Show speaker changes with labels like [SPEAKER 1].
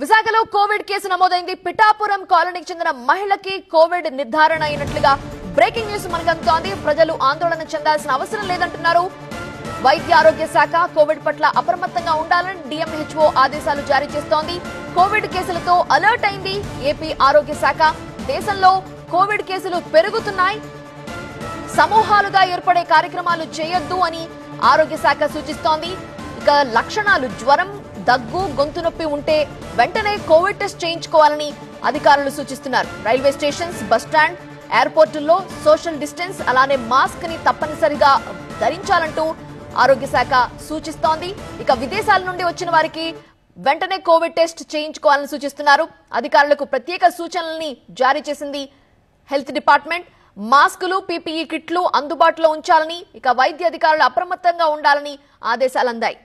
[SPEAKER 1] విశాఖలో Covid case నమోదైంది. పిఠాపురం కాలనీకి చెందిన మహిళకి కోవిడ్ నిర్ధారణ అయినట్లుగా బ్రేకింగ్ న్యూస్ మనకు అందుతోంది. ప్రజలు ఆందోళన చెందాల్సిన అవసరం లేదంటున్నారు వైద్య ఆరోగ్య శాఖ. కోవిడ్ పట్ల అప్రమత్తంగా ఉండాలని డిఎంహెచ్ఓ ఆదేశాలు జారీ చేస్తోంది. కోవిడ్ కేసులతో అలర్ట్ అయింది ఏపీ ఆరోగ్య శాఖ. దేశంలో కోవిడ్ కేసులు పెరుగుతున్నాయి, సమూహాలుగా ఏర్పడే కార్యక్రమాలు చేయొద్దు అని ఆరోగ్య శాఖ సూచిస్తోంది. ఇక లక్షణాలు జ్వరం, దగ్గు, గొంతు నొప్పి ఉంటే వెంటనే కోవిడ్ టెస్ట్ చేయించుకోవాలని అధికారులు సూచిస్తున్నారు. రైల్వే స్టేషన్స్, బస్టాండ్, ఎయిర్పోర్టుల్లో సోషల్ డిస్టెన్స్ అలానే మాస్క్ ని తప్పనిసరిగా ధరించాలంటూ ఆరోగ్య శాఖ సూచిస్తోంది. ఇక విదేశాల నుండి వచ్చిన వారికి వెంటనే కోవిడ్ టెస్ట్ చేయించుకోవాలని సూచిస్తున్నారు. అధికారులకు ప్రత్యేక సూచనల్ని జారీ చేసింది హెల్త్ డిపార్ట్మెంట్. మాస్కులు, పీపీఈ కిట్లు అందుబాటులో ఉంచాలని, ఇక వైద్య అధికారులు అప్రమత్తంగా ఉండాలని ఆదేశాలు అందాయి.